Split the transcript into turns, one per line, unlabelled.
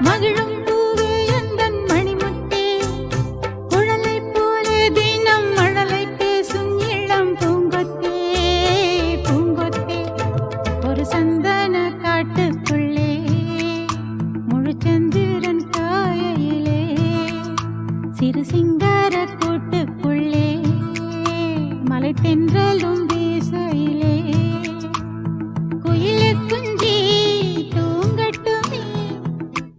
மகிழும் பூவே எந்தன் மணிமுத்தே, குழலை போலே தினம் மழலை பேசும் இளம் பூங்கொத்தே, பூங்கொத்தே. ஒரு சந்தன காட்டுக்குள்ளே முழுச்சந்திரன் காயிலே, சிறு சிங்கார கூட்டுக்குள்ளே மலை தென்றலும்